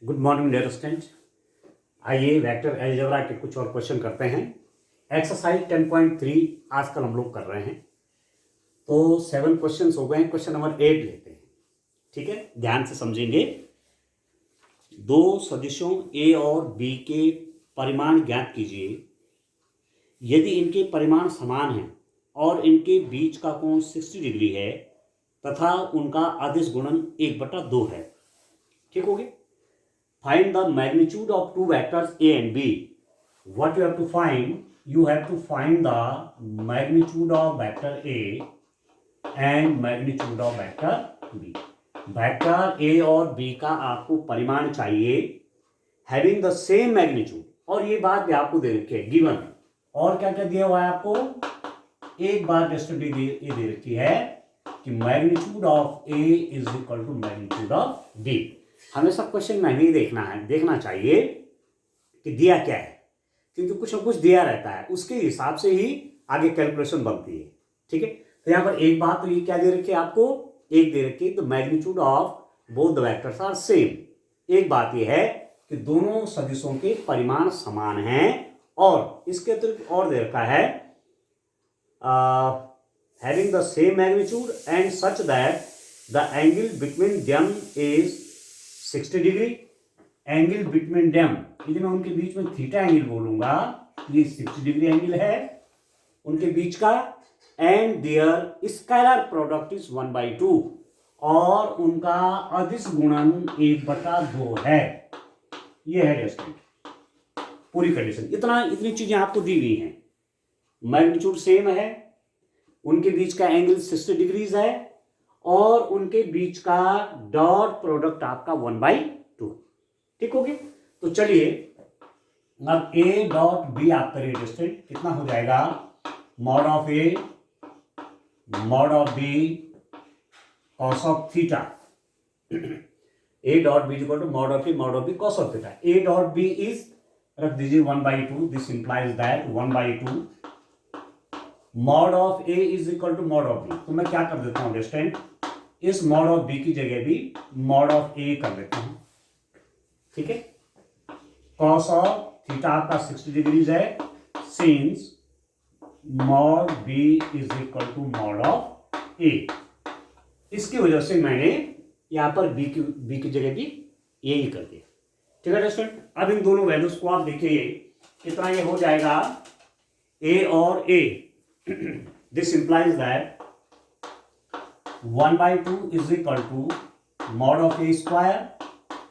Good morning dear students. आइए vector algebra के कुछ और क्वेश्चन करते हैं। एक्सरसाइज 10.3 आजकल हम लोग कर रहे हैं, तो 7 क्वेश्चन हो गए हैं। क्वेश्चन नंबर 8 लेते हैं, ठीक है, ध्यान से समझेंगे। दो सदिशों ए और बी के परिमाण ज्ञात कीजिए। यदि इनके परिमाण समान हैं और इनके बीच का कोण 60 डिग्री है तथा उनका अदिश गुणन 1/2 है, ठीक हो गया। Find the magnitude of two vectors A and B. What you have to find? You have to find the magnitude of vector A and magnitude of vector B. Vector A और B का आपको परिमाण चाहिए, having the same magnitude। और ये बात भी आपको दे रखी है, गिवन। और क्या क्या दिया हुआ है आपको? एक बात ये दे रखी है कि magnitude of A is equal to magnitude of B। हमेशा क्वेश्चन में नहीं देखना चाहिए कि दिया क्या है, क्योंकि कुछ ना कुछ दिया रहता है, उसके हिसाब से ही आगे कैलकुलेशन बनती है, ठीक है। तो यहाँ पर एक बात तो ये क्या दे रखी है आपको, एक दे रखी है the magnitude of both the vectors are same. एक बात ये है कि दोनों सदिशों के परिमाण समान हैं, और इसके अतिरिक्त और दे रखा है having the same magnitude and such that the angle between them is 60 degree. Angle between them, यदि मैं उनके बीच में थीटा एंगल बोलूंगा, ये 60 डिग्री एंगल है उनके बीच का। And their scalar product is 1/2, और उनका अदिश गुणन 1/2 है। ये है रेस्टेंट पूरी कंडीशन। इतनी चीजें आपको दी गई हैं। मैग्नीट्यूड सेम है, उनके बीच का एंगल 60 डिग्रीज है, और उनके बीच का डॉट प्रोडक्ट आपका 1/2, ठीक हो गया। तो चलिए अब A डॉट B आपका रेडियस्टेंट कितना हो जाएगा, mod of A mod of B cos of theta. A dot B equal to mod of A mod of B cos of theta. A dot B is, रख दीजिए 1/2, this implies that 1/2 mod of A is equal to mod of B। तो मैं क्या कर देता हूं रेस्टेंट, इस mod of B की जगह भी मॉड ऑफ A कर देता हूं, ठीक है। कॉस ऑफ थीटा आपका 60 डिग्रीज है, since mod B is equal to mod of A। इसकी वजह से मैंने यहां पर B की जगह भी A ही कर दिया, ठीक है स्टूडेंट। अब इन दोनों वैल्यूज को आप देखिए, कितना ये हो जाएगा A और A। This implies that 1/2 is equal to mod of A square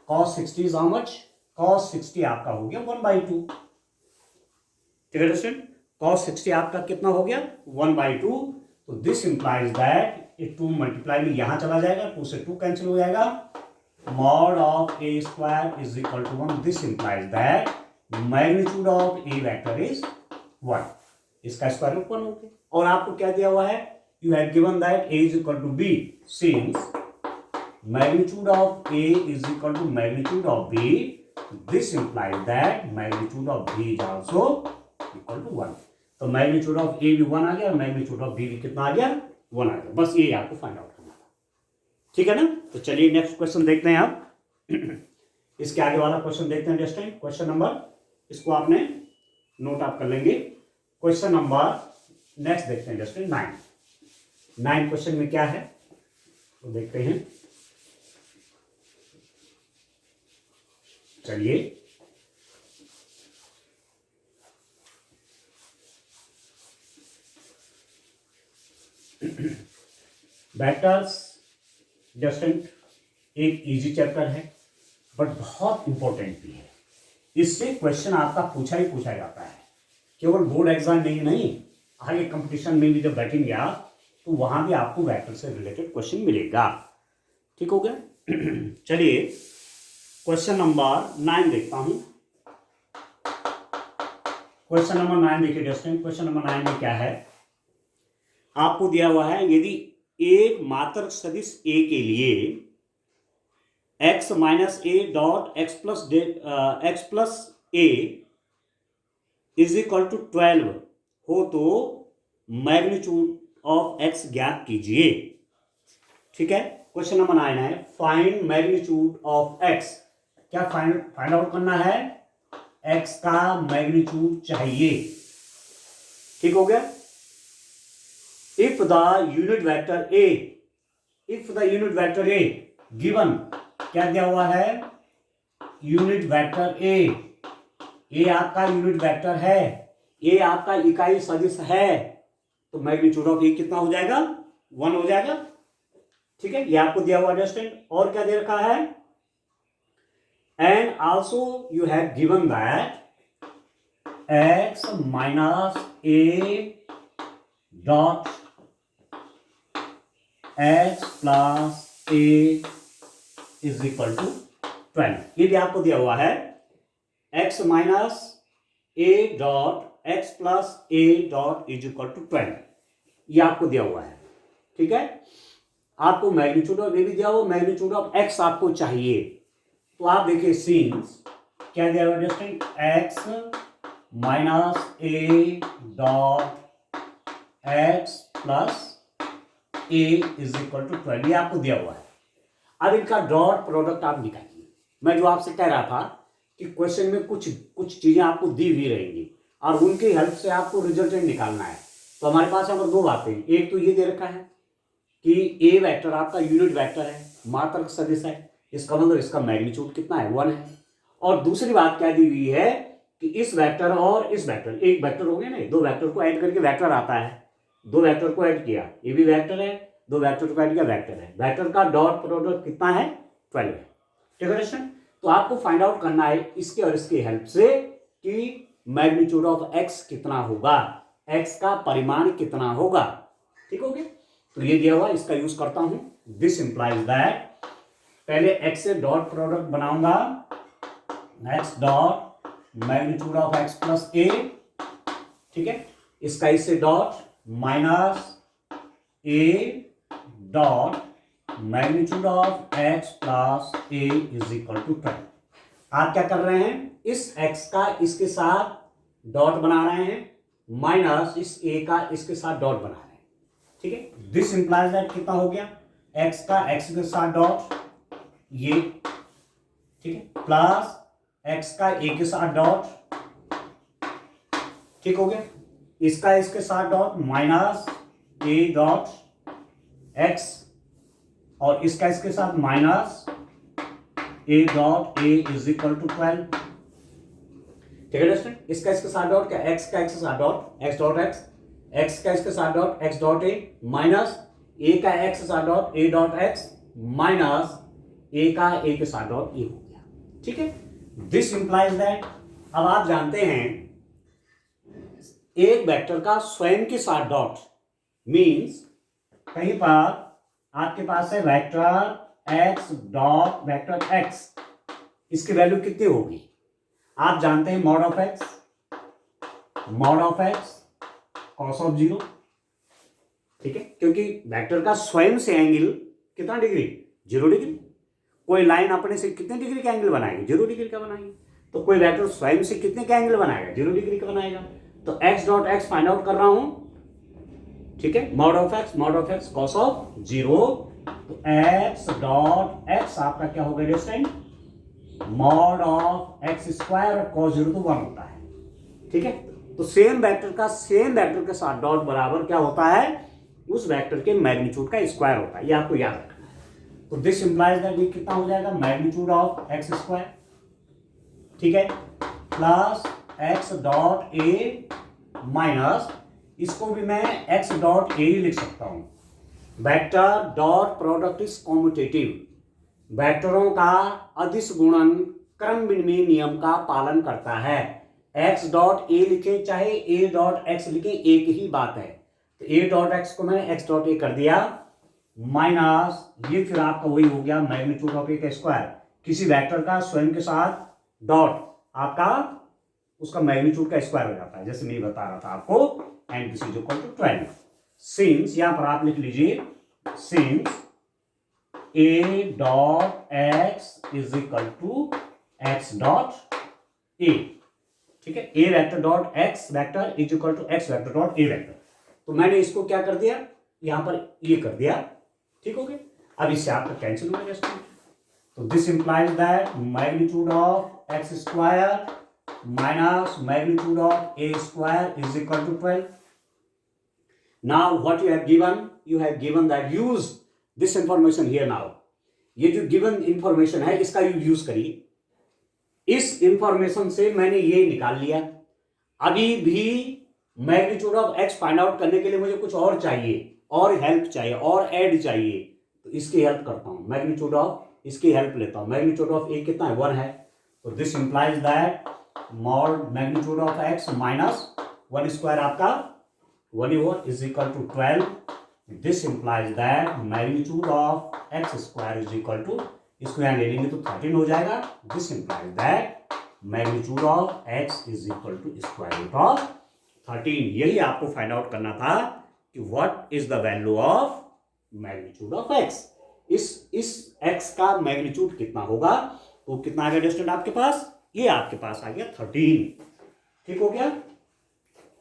cos 60 is how much? cos 60 आपका हो गया 1/2, ठीक है स्टूडेंट। cos 60 आपका कितना हो गया 1/2। तो दिस इंप्लाइज दैट ये 2 मल्टीप्लाई में यहां चला जाएगा, 2 से 2 कैंसिल हो जाएगा। mod of A square is equal to 1। This implies that magnitude of A vector is 1। इसका स्क्वायर रूट 1 हो गया। और आपको क्या दिया हुआ है, you have given that A is equal to B, since magnitude of A is equal to magnitude of B, this implies that magnitude of B is also equal to 1। तो magnitude of A भी 1 आ गया और magnitude of B भी कितना आ गया 1 आ गया। बस ये आपको फाइंड आउट करना था, ठीक है ना। तो चलिए नेक्स्ट क्वेश्चन देखते हैं आप। इसके आगे वाला क्वेश्चन देखते हैं नेक्स्ट टाइम। क्वेश्चन नंबर, इसको आपने नोट आप कर लेंगे। क्वेश्चन नंबर नेक्स्ट देखते हैं जस्ट 9 क्वेश्चन में क्या है तो देखते हैं। चलिए वेक्टर्स डिस्टेंट एक इजी चैप्टर है, बट बहुत इंपॉर्टेंट भी है। इससे क्वेश्चन आपका पूछा ही पूछा जाता है, केवल बोर्ड एग्जाम में ही नहीं, आगे कंपटीशन में भी जब बैठेंगे आप तो वहां भी आपको वेक्टर से रिलेटेड क्वेश्चन मिलेगा, ठीक हो गया। चलिए क्वेश्चन नंबर 9 देखता हूं। क्वेश्चन नंबर 9 देखिए डिस्टेंट। क्वेश्चन नंबर 9 में क्या है, आपको दिया हुआ है यदि एक मात्रक सदिश A के लिए x minus A dot x plus A is equal to 12 हो तो मैग्नीट्यूड ऑफ x ज्ञात कीजिए, ठीक है। क्वेश्चन नंबर 9 है फाइंड मैग्नीट्यूड ऑफ x। क्या फाइंड आउट करना है, एक्स का मैग्नीट्यूड चाहिए। ठीक हो गया। If the unit vector A given, क्या दिया हुआ है, यूनिट वेक्टर ए आपका यूनिट वेक्टर है, ए आपका इकाई सदिश है, तो मैग्नीट्यूड ऑफ ए कितना हो जाएगा, 1 हो जाएगा। ठीक है, ये आपको दिया हुआ अंडरस्टैंड। और क्या दे रखा है, and also you have given that x minus A dot x plus A is equal to 12। ये भी आपको दिया हुआ है, x minus A dot X plus A dot is equal to 12, ये आपको दिया हुआ है। ठीक है, आपको मैग्नीट्यूड ऑफ ए भी दिया हुआ, मैग्नीट्यूड ऑफ x आपको चाहिए। तो आप देखिए सीन्स क्या दिया हुआ, डिस्टिंग x minus A dot X plus A is equal to 12, ये आपको दिया हुआ है। अब इनका डॉट प्रोडक्ट आप निकालिए। मैं जो आपसे कह रहा था कि क्वेश्चन में कुछ चीजें आपको दी हुई रहेंगी और उनकी हेल्प से आपको रिजल्टेंट निकालना है। तो हमारे पास यहाँ पर दो बातें, एक तो ये दे रखा है कि ए वेक्टर आपका यूनिट वेक्टर है, मात्रक सदिश है, इसका मतलब इसका मैग्नीट्यूड कितना है, 1 है। और दूसरी बात क्या दी हुई है कि इस वेक्टर और इस वेक्टर, एक वेक्टर हो गया ना, दो वेक्टर को ऐड करके वेक्टर आता है, दो वेक्टर को ऐड किया, ये भी वेक्टर है, दो वेक्टर को ऐड किया वेक्टर है, वेक्टर का डॉट प्रोडक्ट कितना है, 12 है। ठीक है क्वेश्चन। तो आपको फाइंड आउट करना है इसके और इसके हेल्प से कि मैग्नीट्यूड ऑफ एक्स कितना होगा, एक्स का परिमाण कितना होगा। ठीक हो गया। तो ये दिया हुआ, इसका यूज करता हूं, दिस इंप्लाइज दैट, पहले एक्स से डॉट प्रोडक्ट बनाऊंगा, X dot magnitude of X plus A. ठीक है, इसका इससे dot minus A dot magnitude of X plus A is equal to 12। आप क्या कर रहे हैं, इस एक्स का इसके साथ डॉट बना रहे हैं, माइनस इस ए का इसके साथ डॉट बना रहे हैं। ठीक है, दिस इंप्लाइज दैट कितना हो गया, एक्स का एक्स के साथ डॉट ये, ठीक है, प्लस एक्स का ए के साथ डॉट, ठीक हो गया, इसका इसके साथ dot minus A dot X और इसका इसके साथ minus A dot A is equal to 12। ठीक है दोस्तों, इसका इसके साथ डॉट क्या, एक्स का एक्स के साथ dot X dot X, X का इसके साथ dot X dot A minus A का एक्स के साथ dot A dot X minus A का ए के साथ डॉट ए हो गया। ठीक है, दिस इंप्लाइज दैट, अब आप जानते हैं एक वेक्टर का स्वयं के साथ डॉट मींस कहीं पर आपके पास है vector x dot vector x, इसकी वैल्यू कितनी होगी, आप जानते हैं mod of x cos of 0। ठीक है, क्योंकि वेक्टर का स्वयं से एंगल कितना डिग्री, 0 डिग्री। कोई लाइन अपने से कितने डिग्री का एंगल बनाएगी, 0 डिग्री का बनाएगी। तो कोई वेक्टर स्वयं से कितने का एंगल बनाएगा, 0 डिग्री का बनाएगा। तो x dot x find out कर रहा हूं। ठीक है, mod of x cos of 0, तो x डॉट एक्स आपका क्या होगा distance, mod of X square cos 0 तो 1 होता है। ठीक है, तो सेम वेक्टर के साथ डॉट बराबर क्या होता है, उस वेक्टर के मैग्नीट्यूड का स्क्वायर होता है, ये आपको याद रखना है। तो दिस इंप्लाइज दैट ये कितना हो जाएगा, मैग्नीट्यूड ऑफ एक्स स्क्वायर, ठीक है, plus x dot A minus, इसको भी मैं एक्स डॉट ए ही लिख सकता हूं। Vector dot product is commutative, वेक्टरों का अदिश गुणन क्रम विनिमय नियम का पालन करता है। एक्स डॉट ए लिखे चाहे ए डॉट एक्स लिखे, एक ही बात है। तो ए डॉट एक्स को मैंने एक्स डॉट ए कर दिया, माइनस ये फिर आपका वही हो गया मैग्नीट्यूड ऑफ ए का स्क्वायर, किसी वेक्टर का स्वयं के साथ डॉट आपका उसका मैग्नीट्यूड का स्क्वायर हो जाता है, जैसे मैं बता रहा था आपको, and this is equal to 12। Since यहां पर आप लिख लीजिए, since A dot X is equal to X dot A. ठीक है, A vector dot X vector is equal to X vector dot A vector. तो मैंने इसको क्या कर दिया, यहां पर ये कर दिया। ठीक हो गया, अब इससे आपका कैंसिल हो गया, तो this implies that magnitude of X square minus magnitude of A square is equal to 12. Now what you have given that use this information here. Now ये जो गिवन इंफॉर्मेशन है इसका यूज करिए. इस इंफॉर्मेशन से मैंने ये निकाल लिया. अभी भी magnitude of x find out करने के लिए मुझे कुछ और चाहिए, और हेल्प चाहिए, और ऐड चाहिए. तो इसकी हेल्प करता हूं, मैग्नीट्यूड ऑफ इसकी हेल्प लेता हूं. मैग्नीट्यूड ऑफ ए कितना है? 1 है. तो this implies that mod magnitude of X minus 1 square आपका 1 ही हुआ is equal to 12. This implies that magnitude of X square is equal to, इसको यहां ले लेंगे तो 13 हो जाएगा. This implies that magnitude of X is equal to square root of 13. यही आपको फाइंड आउट करना था कि what is the value of magnitude of X. इस एक्स का मैग्नीट्यूड कितना होगा? तो कितना आ गया डिस्टेंस आपके पास? ये आपके पास आ गया 13. ठीक हो गया?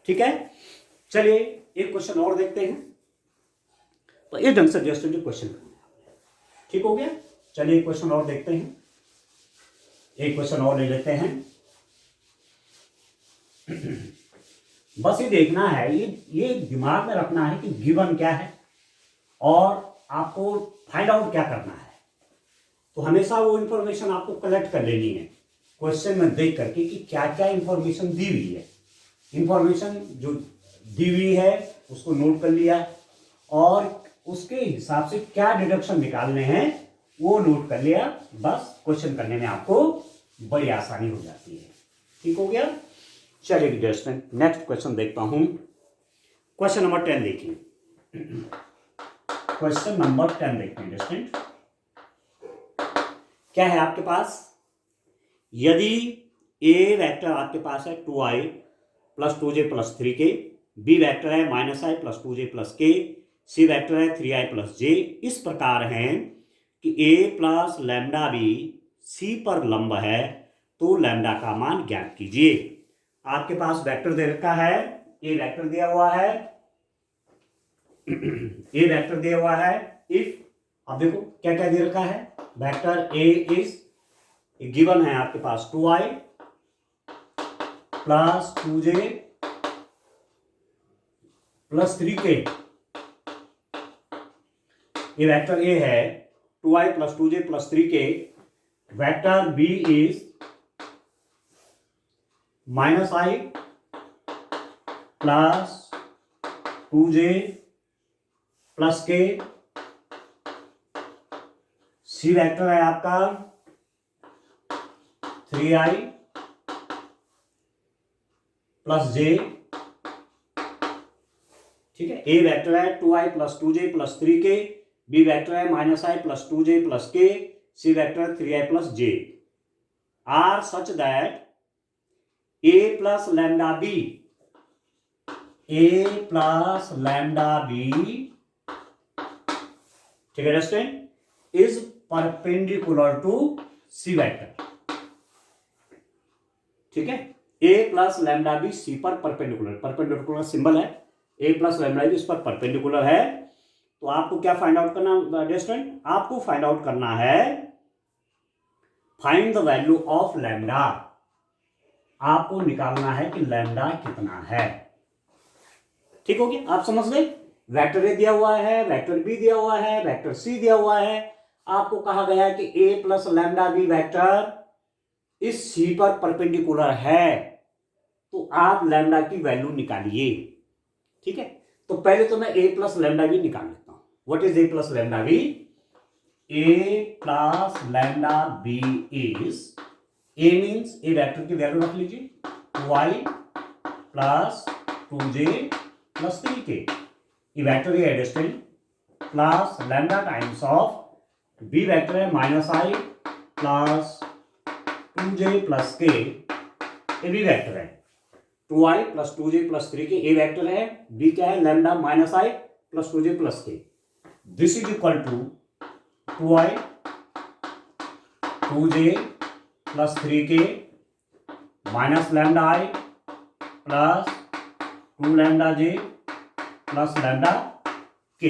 ठीक है, चलिए एक क्वेश्चन और देखते हैं. तो इस ढंग से डिस्टेंस क्वेश्चन करना है. ठीक हो गया? चलिए एक क्वेश्चन और देखते हैं. एक क्वेश्चन और ले लेते हैं. बस ये देखना है, ये दिमाग में रखना है कि गिवन क्या है और आपको फाइंड आउट क्या करना है. तो हमेशा वो इंफॉर्मेशन आपको कलेक्ट कर लेनी है क्वेश्चन में देख करके कि क्या क्या इंफॉर्मेशन दी हुई है. इंफॉर्मेशन जो दी हुई है उसको नोट कर लिया और उसके हिसाब से क्या डिडक्शन निकालने हैं वो नोट कर लिया. बस क्वेश्चन करने में आपको बड़ी आसानी हो जाती है. ठीक हो गया? चलिए स्टूडेंट नेक्स्ट क्वेश्चन देखता हूं. क्वेश्चन नंबर 10 देखिए. क्वेश्चन नंबर 10 देखते हैं स्टूडेंट. क्या है आपके पास? यदि ए वेक्टर आपके पास है 2i plus 2j plus 3k, B vector है -i plus 2j plus k, C vector है 3i प्लस j, इस प्रकार हैं कि a plus lambda B C पर लंब है तो लैम्डा का मान ज्ञात कीजिए. आपके पास वेक्टर दे रखा है, ए वेक्टर दिया हुआ है, ए वेक्टर दिया हुआ है. इफ अब देखो क्या क्या दे रखा है. वेक्टर ए इज गिवन है आपके पास 2i plus 2j plus 3k. ये वेक्टर ए है 2i plus 2j plus 3k. Vector B is -i plus 2j plus k. C vector है आपका 3i प्लस j. ठीक है, ए वेक्टर है 2i plus 2j plus 3k, B vector है -i plus 2j plus k, C vector 3i plus j are such that a plus lambda B, a plus lambda B, ठीक है student, is perpendicular to C vector. ठीक है, a plus lambda B C पर perpendicular, perpendicular symbol है, a plus lambda B इस पर perpendicular है. तो आपको क्या फाइंड आउट करना स्टूडेंट? आपको फाइंड आउट करना है find the value of lambda. आपको निकालना है कि लैम्डा कितना है. ठीक हो गया? आप समझ गए? वेक्टर ए दिया हुआ है, वेक्टर बी दिया हुआ है, वेक्टर सी दिया हुआ है. आपको कहा गया है कि ए प्लस लैम्डा बी वेक्टर इस सी पर परपेंडिकुलर है, तो आप लैम्डा की वैल्यू निकालिए. ठीक है, तो पहले तो मैं ए प्लस लैम्डा बी निकाल लेता हूं. What is A plus lambda B? A plus lambda B is, A means A vector की वैल्यू रख लीजिए 2i plus 2j plus 3k. ये वेक्टर ये addition plus lambda times of B vector है -i plus 2j plus k. A B vector है 2i plus 2j plus 3k. A vector है, B क्या है? Lambda -i plus 2j plus k. This is equal to 2i 2j plus 3k minus lambda i plus 2 lambda j plus lambda k.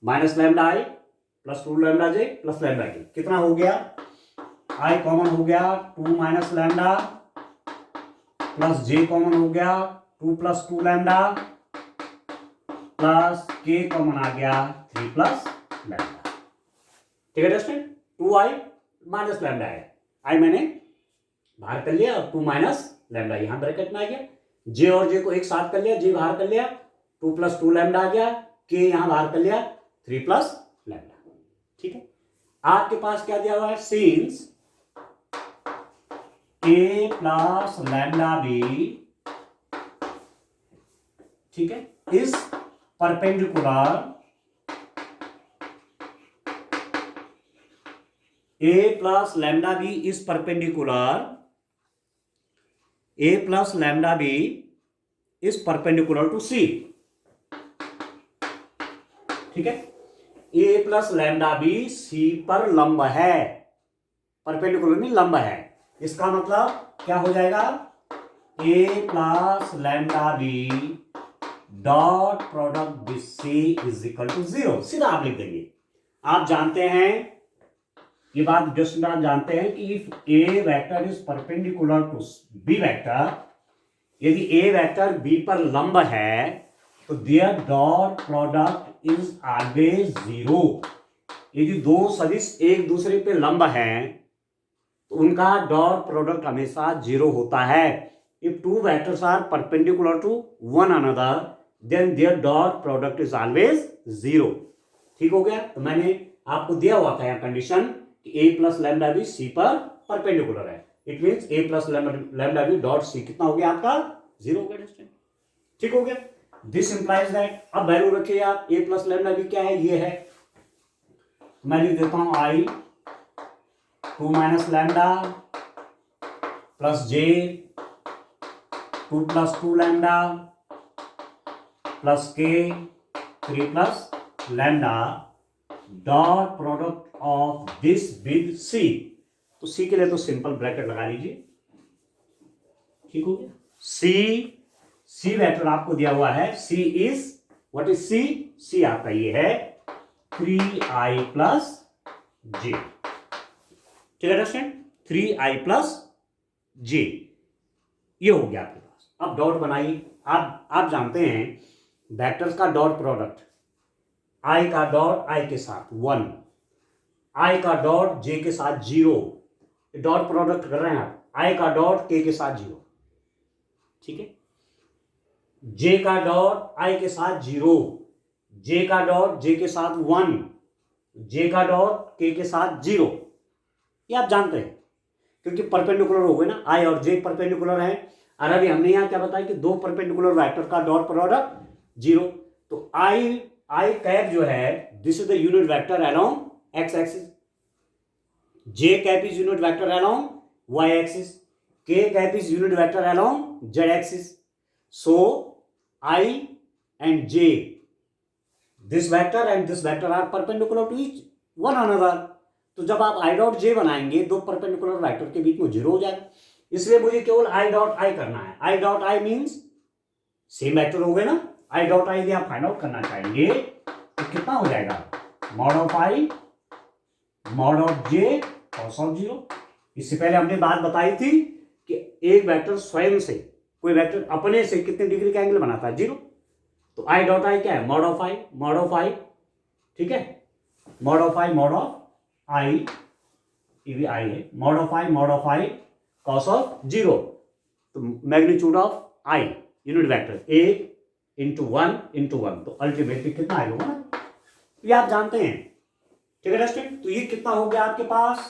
Minus lambda i plus 2 lambda J plus lambda K, कितना हो गया, आई common हो गया 2 minus lambda plus जे common हो गया 2 plus 2 lambda plus के common आ गया 3 plus lambda. ठीक है दोस्तों, 2i माइनस लैम्डा है, आई मैंने बाहर कर लिया और 2 माइनस लैम्डा यहां ब्रैकेट में आ गया, जे और जे को एक साथ कर लिया, जे बाहर कर लिया 2 प्लस 2 लैम्डा आ गया, के यहां बाहर कर लिया 3 प्लस लैम्डा। ठीक है, आपके पास क्या दिया हुआ है, सिंस ए प्लस लैम्डा बी, ठीक है, is perpendicular A plus lambda b is perpendicular, A plus lambda b is perpendicular to C। ठीक है, A plus lambda b C पर लंब है, परपेंडिकुलर में लंब है, इसका मतलब क्या हो जाएगा, A plus lambda b dot product with C is equal to 0, सीधा आप लिख देंगे। आप जानते हैं ये बात जस्ट आप जानते हैं कि if A vector is perpendicular to B vector, यदि ए वेक्टर बी पर लंब है तो their dot product is always 0। यदि दो सदिश एक दूसरे पे लंब हैं तो उनका डॉट प्रोडक्ट हमेशा 0 होता है। If two vectors are perpendicular to one another then their dot product is always 0। ठीक हो गया, तो मैंने आपको दिया हुआ था यहाँ condition A plus lambda B C पर परपेंडिकुलर है, it means A plus lambda B dot C कितना हो गया आपका 0 हो गया। ठीक हो गया, दिस इंप्लाइज दैट, अब वैल्यू रखिए आप, ए प्लस लैम्डा बी क्या है, ये है, मैं लिख देता हूं I 2 minus lambda plus J 2 plus 2 lambda plus K 3 plus lambda dot product of this with C. तो सी के लिए तो सिंपल ब्रैकेट लगा लीजिए। ठीक हो गया, सी वेक्टर आपको दिया हुआ है, सी इज व्हाट इज सी, सी आपका ये है 3i प्लस जे। ठीक है दोस्तों, 3i प्लस जे ये हो गया आपके पास। अब डॉट बनाइए, आप जानते हैं वेक्टर्स का डॉट प्रोडक्ट, आई का डॉट आई के साथ 1, आई का डॉट जे के साथ 0, डॉट प्रोडक्ट कर रहे हैं आप, आई का डॉट के साथ 0। ठीक है, जे का डॉट आई के साथ 0, जे का डॉट जे के साथ 1, जे का डॉट के साथ 0, ये आप जानते हैं क्योंकि परपेंडिकुलर हो गए ना, आई और जे परपेंडिकुलर है। और अभी हमने यहां क्या बताया कि दो परपेंडिकुलर वेक्टर का डॉट प्रोडक्ट 0, तो आई कैप जो है this is the unit vector along X axis, J cap is unit vector along Y axis, K cap is unit vector along Z axis. So I and J, this vector and this vector are perpendicular to each one another. तो जब आप I dot J बनाएंगे दो perpendicular vector के बीच में 0 हो जाएगा, इसलिए मुझे केवल आई डॉट आई करना है। I dot I means same vector हो गए ना, आई डॉट आई यदि आप फाइंड आउट करना चाहेंगे तो कितना हो जाएगा, mod of I mod of J cos of 0। इससे पहले हमने बात बताई थी कि एक वेक्टर स्वयं से, कोई वेक्टर अपने से कितने डिग्री का एंगल बनाता है, 0। तो आई डॉट आई क्या है, mod of I mod of I. ठीक है, mod of I mod of I, ये भी आई है, mod of I mod of I cos of 0। तो magnitude of I unit vector A into 1 into 1, तो ultimately कितना आएगा ना, ये आप जानते हैं। ठीक है दोस्तों, तो ये कितना हो गया आपके पास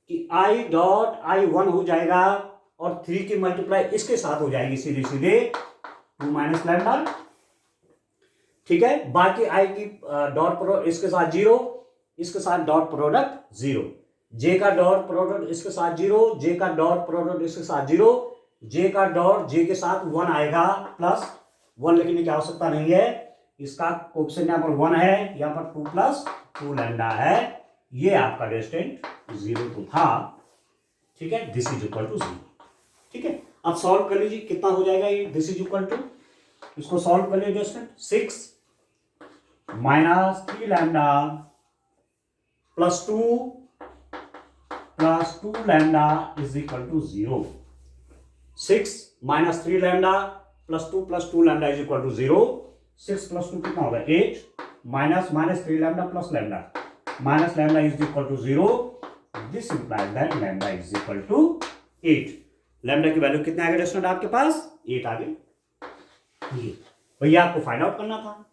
कि आई डॉट आई 1 हो जाएगा और 3 की मल्टीप्लाई इसके साथ हो जाएगी सीधे सीधे 2 माइनस लैम्डा। ठीक है, बाकी आई की डॉट प्रोडक्ट इसके साथ 0, इसके साथ डॉट प्रोडक्ट 0, जे का डॉट प्रोडक्ट इसके साथ 0, जे का डॉट प्रोडक्ट इसके साथ 0, जे का डॉट जे के साथ 1 आएगा प्लस 1 लिखने की आवश्यकता नहीं है, इसका कोएफिशिएंट यहाँ पर 1 है, यहाँ पर 2 प्लस 2 लैम्डा है, ये आपका रेस्टेंट 0 तो था। ठीक है, दिस इज इक्वल टू 0। ठीक है, अब सॉल्व कर लीजिए कितना हो जाएगा ये, दिस इज इक्वल टू, इसको सॉल्व कर लीजिए रेस्टेंट 6 minus 3 lambda plus two lambda is equal to 0। 6 minus 3 lambda plus two lambda is equal to 0। 6 plus 2 कितना होगा 8, minus 3 lambda plus lambda, minus lambda is equal to 0। This implies that lambda is equal to 8। Lambda की value कितने आ गए student आपके पास? 8 आ गए। ये भैया आपको फाइंड आउट करना था,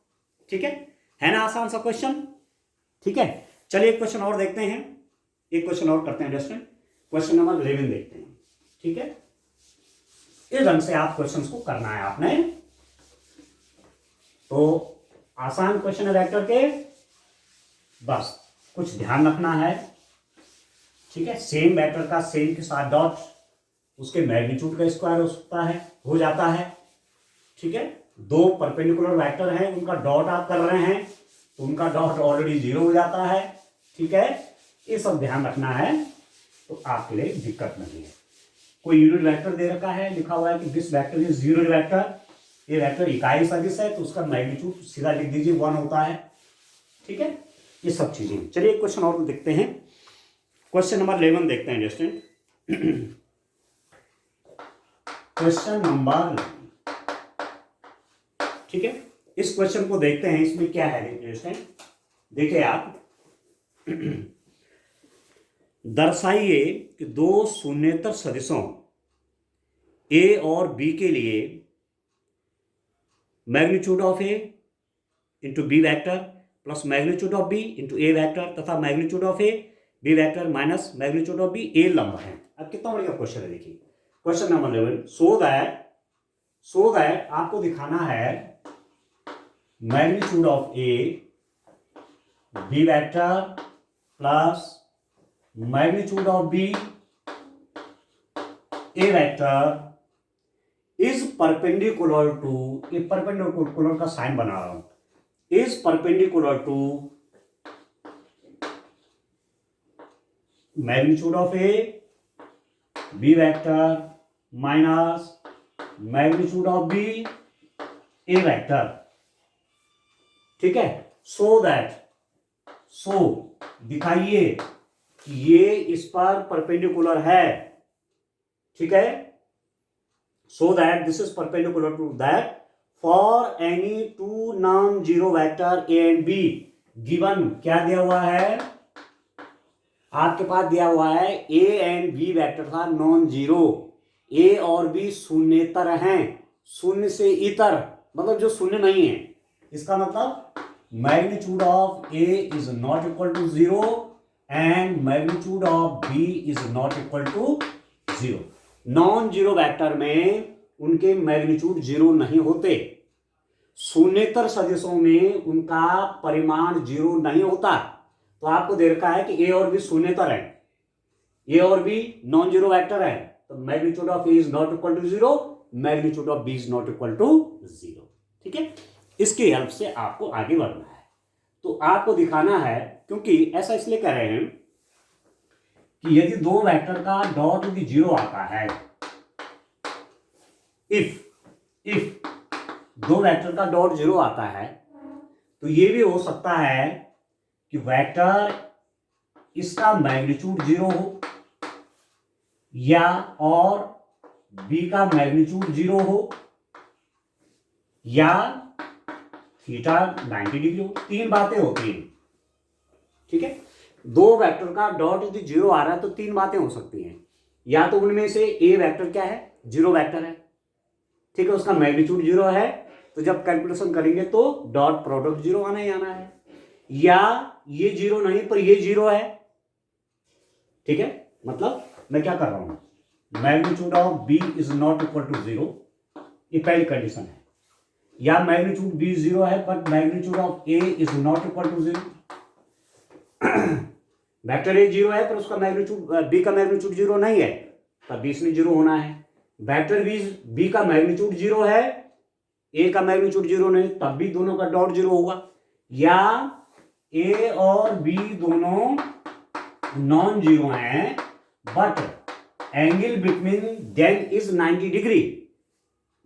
ठीक है ना? आसान सा क्वेश्चन, ठीक है। चलिए एक क्वेश्चन और देखते हैं, एक क्वेश्चन और करते हैं स्टूडेंट। क्वेश्चन नंबर 11 देखते हैं, ठीक है। इस ढंग से आप क्वेश्चंस को करना है आपने। तो आसान क्वेश्चन है वेक्टर के, बस कुछ ध्यान रखना है, ठीक है। सेम वेक्टर का सेम के साथ डॉट, उसके मैग्नीट्यूड का स्क्वायर हो सकता है, हो जाता है, ठीक है। दो परपेंडिकुलर वेक्टर हैं, उनका डॉट आप कर रहे हैं तो उनका डॉट ऑलरेडी 0 हो जाता है, ठीक है। ये सब ध्यान रखना है, तो आपके लिए दिक्कत नहीं है। कोई यूनिट वेक्टर दे रखा है, लिखा हुआ है कि this vector is unit vector, ये वेक्टर इकाई सदिश है, तो उसका मैग्नीट्यूड सीधा लिख दीजिए 1 होता है, ठीक है। ये सब चीजें। चलिए क्वेश्चन और देखते हैं। क्वेश्चन नंबर 11 देखते हैं स्टूडेंट। क्वेश्चन नंबर, ठीक है। इस क्वेश्चन को देखते हैं, इसमें क्या है स्टूडेंट, देखिए आप। दर्शाइए कि दो शून्येतर सदिशों ए और बी के लिए magnitude of A into B vector plus magnitude of B into A vector तथा magnitude of A B vector minus magnitude of B A लंब है। अब कितना बढ़िया क्वेश्चन है, देखिए क्वेश्चन नंबर 11। सो दैट आपको दिखाना है magnitude of A B vector plus magnitude of B A vector is perpendicular to, ये परपेंडिकुलर का साइन बना रहा हूं, is perpendicular to magnitude of A B vector minus magnitude of B A vector, ठीक है। सो दिखाइए कि ये इस पर परपेंडिकुलर है, ठीक है। So that this is perpendicular to that for any two non zero vector A and B given, क्या दिया हुआ है आपके पास, दिया हुआ है ए एंड बी वेक्टर था नॉन जीरो, ए और बी शून्येतर हैं, शून्य से इतर, मतलब जो शून्य नहीं है। इसका मतलब magnitude of A is not equal to 0 and magnitude of B is not equal to 0। Non zero vector में उनके मैग्नीट्यूड 0 नहीं होते, शून्येतर सदिशों में उनका परिमाण 0 नहीं होता। तो आपको दे रखा है कि ए और बी शून्येतर है, ए और बी नॉन जीरो वेक्टर है, तो magnitude of A is not equal to 0, magnitude of B is not equal to 0, ठीक है। इसकी हेल्प से आपको आगे बढ़ना है। तो आपको दिखाना है, क्योंकि ऐसा इसलिए कह रहे हैं कि यदि दो वेक्टर का डॉट यदि 0 आता है, इफ दो वेक्टर का डॉट 0 आता है, तो ये भी हो सकता है कि वेक्टर इसका मैग्नीट्यूड 0 हो या और बी का मैग्नीट्यूड 0 हो या थीटा 90 डिग्री हो। तीन बातें होती हैं, ठीक है। दो वेक्टर का डॉट यदि 0 आ रहा है तो तीन बातें हो सकती हैं, या तो उनमें से ए वेक्टर क्या है, 0 वेक्टर है, ठीक है, उसका मैग्नीट्यूड 0 है, तो जब कैलकुलेशन करेंगे तो डॉट प्रोडक्ट 0 आना ही आना है, या ये 0 नहीं पर ये 0 है, ठीक है। मतलब मैं क्या कर रहा हूं, magnitude of B is not equal to 0, ये पहली कंडीशन है, या मैग्नीट्यूड बी 0 है but magnitude of A is not equal to 0। Vector A 0 है पर उसका मैग्नीट्यूड बी का मैग्नीट्यूड 0 नहीं है, तब बी इसने 0 होना है। वेक्टर बी का मैग्नीट्यूड 0 है, ए का मैग्नीट्यूड 0 नहीं, तब भी दोनों का डॉट 0 होगा। या ए और बी दोनों नॉन जीरो हैं but angle between them is 90 degree.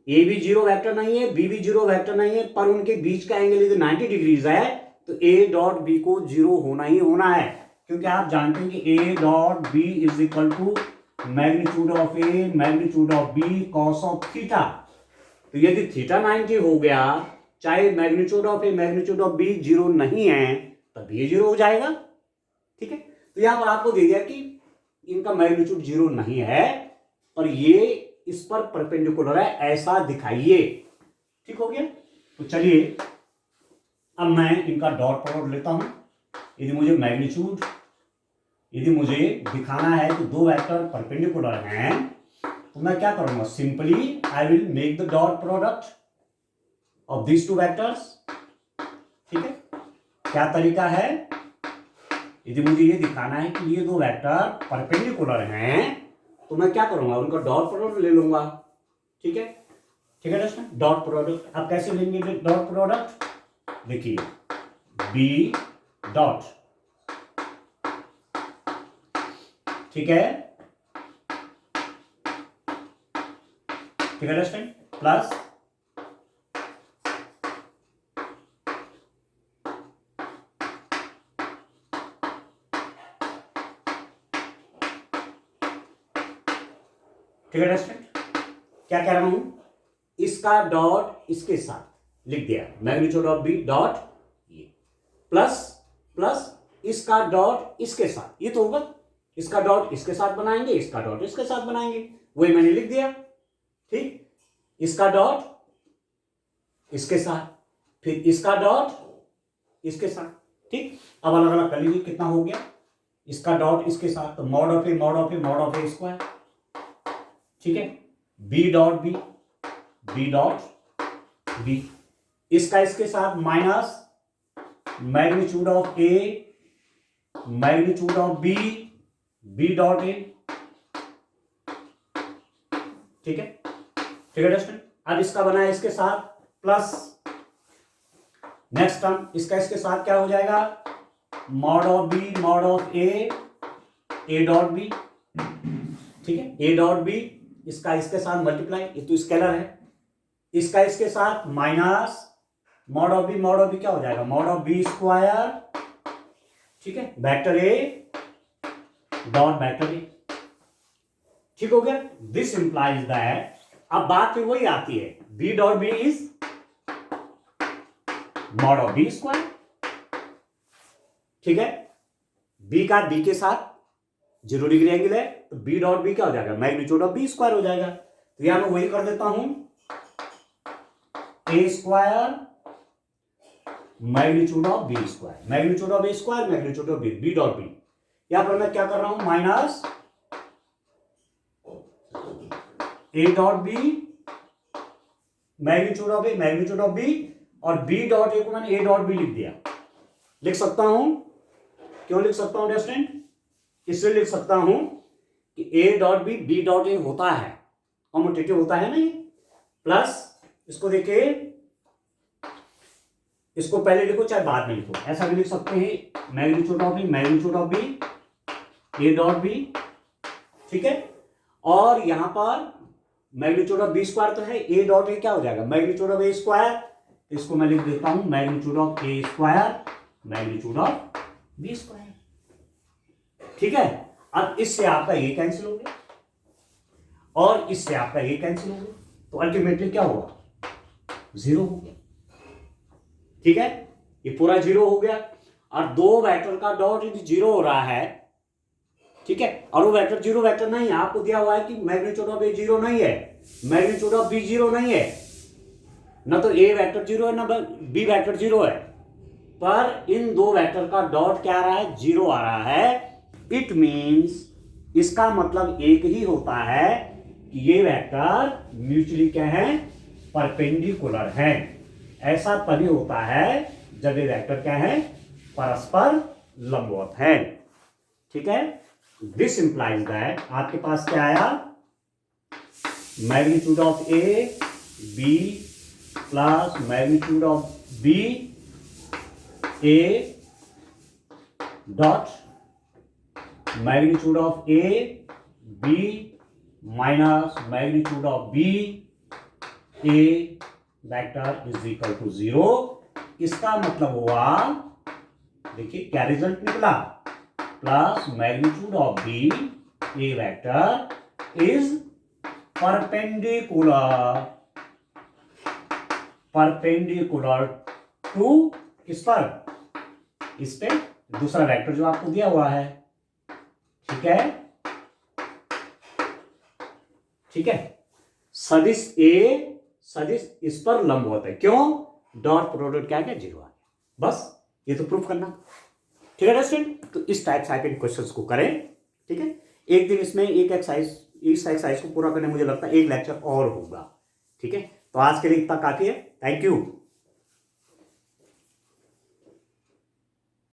A भी 0 वेक्टर नहीं है, बी भी 0 वेक्टर नहीं है, पर उनके बीच का एंगल यदि 90 डिग्रीज है तो ए डॉट बी को 0 होना ही होना है। क्योंकि आप जानते हैं कि A dot B is equal to magnitude of A magnitude of B cos of theta. तो यदि थीटा 90 हो गया, चाहे magnitude of A magnitude of B 0 नहीं है, तब ये 0 हो जाएगा। ठीक है, तो यहां पर आपको दे दिया कि इनका मैग्नीट्यूड 0 नहीं है और ये इस पर परपेंडिकुलर है, ऐसा दिखाइए। ठीक हो गया। तो चलिए अब मैं इनका डॉट प्रोडक्ट लेता हूं। यदि मुझे दिखाना है कि दो वेक्टर परपेंडिकुलर हैं, तो मैं क्या करूंगा, simply I will make the dot product of these two vectors. ठीक है, क्या तरीका है, यदि मुझे ये दिखाना है कि ये दो वेक्टर परपेंडिकुलर हैं, तो मैं क्या करूंगा, उनका डॉट प्रोडक्ट ले लूंगा। ठीक है, ठीक है दोस्तों, डॉट प्रोडक्ट आप कैसे लेंगे डॉट प्रोडक्ट, देखिए बी डॉट, ठीक है, ठीक है दोस्तों, प्लस ठीक है दोस्तों, क्या कह रहा हूं, इसका डॉट इसके साथ लिख दिया, मैग्नीट्यूड ऑफ बी डॉट ये, प्लस प्लस इसका डॉट इसके साथ, ये तो होगा, इसका डॉट इसके साथ बनाएंगे, इसका डॉट इसके साथ बनाएंगे, वही मैंने लिख दिया। ठीक, इसका डॉट इसके साथ, फिर इसका डॉट इसके साथ। ठीक, अब अलग अलग कर लीजिए, कितना हो गया, इसका डॉट इसके साथ, तो mod of A mod of A mod of A square. ठीक है, B dot B, B dot B, इसका इसके साथ minus magnitude of A magnitude of B, B dot A. ठीक है, ठीक है दोस्तों, अब इसका बना है इसके साथ प्लस, नेक्स्ट टर्म इसका इसके साथ क्या हो जाएगा, mod of B mod of A dot B. ठीक है, ए डॉट बी, इसका इसके साथ मल्टीप्लाई, ये तो स्केलर है, इसका इसके साथ माइनस मॉड ऑफ बी क्या हो जाएगा, मॉड ऑफ बी स्क्वायर। ठीक है, vector A dot vector A. ठीक हो गया, दिस इंप्लाइज दैट, अब बात फिर वही आती है, B dot B is mod of B square. ठीक है, बी का बी के साथ 0 डिग्री एंगल है, तो बी डॉट बी क्या हो जाएगा, मैग्नीट्यूड ऑफ बी स्क्वायर हो जाएगा। तो यहां मैं वही कर देता हूं, A square magnitude of B square, magnitude of A square magnitude of B dot B. यहां पर मैं क्या कर रहा हूं, minus A dot B magnitude of A magnitude of B, और बी डॉट ए को मैंने ए डॉट बी लिख दिया। लिख सकता हूं, क्यों लिख सकता हूं स्टूडेंट, इसलिए लिख सकता हूं कि A dot B dot A होता है, कॉम्यूटेटिव होता है ना ये, प्लस इसको देखिए, इसको पहले लिखो चाहे बाद में लिखो, ऐसा भी लिख सकते हैं, magnitude of B A dot B. ठीक है, और यहां पर मैग्नीट्यूड ऑफ बी स्क्वायर तो है, ए डॉट ए क्या हो जाएगा, मैग्नीट्यूड ऑफ ए स्क्वायर, इसको मैं लिख देता हूं magnitude of A square magnitude of B square. ठीक है, अब इससे आपका ये कैंसिल हो गया और इससे आपका ये कैंसिल हो गया, तो अल्टीमेटली क्या होगा, 0 हो गया। ठीक है, ये पूरा 0 हो गया, और दो वेक्टर का डॉट यदि 0 हो रहा है, ठीक है, और वो वेक्टर 0 वेक्टर नहीं है, आपको दिया हुआ है कि मैग्नीट्यूड ऑफ ए 0 नहीं है, मैग्नीट्यूड ऑफ बी 0 नहीं है, ना तो ए वेक्टर 0 है ना बी वेक्टर 0 है, पर इन दो वेक्टर का डॉट क्या आ रहा है, 0 आ रहा है। इट मीन्स, इसका मतलब एक ही होता है कि ये वेक्टर म्यूचुअली क्या है, परपेंडिकुलर है। ऐसा तभी होता है जब ये वेक्टर क्या है, परस्पर लंबवत है। ठीक है, दिस इंप्लाइज दैट, आपके पास क्या आया, magnitude of A B plus magnitude of B A dot magnitude of A B minus magnitude of B A vector is equal to 0। इसका मतलब हुआ, देखिए क्या रिजल्ट निकला, plus magnitude of the A vector is perpendicular to किस पर, इस पे दूसरा वेक्टर जो आपको दिया हुआ है, ठीक है, ठीक है। सदिश ए सदिश इस पर लंबवत है, क्यों, डॉट प्रोडक्ट क्या है, 0 आ गया, बस ये तो प्रूफ करना, ठीक है स्टूडेंट। तो इस टाइप के क्वेश्चंस को करें, ठीक है। एक दिन इसमें इस एक्सरसाइज को पूरा करने मुझे लगता है एक लेक्चर और होगा, ठीक है। तो आज के लिए इतना काफी है, थैंक यू।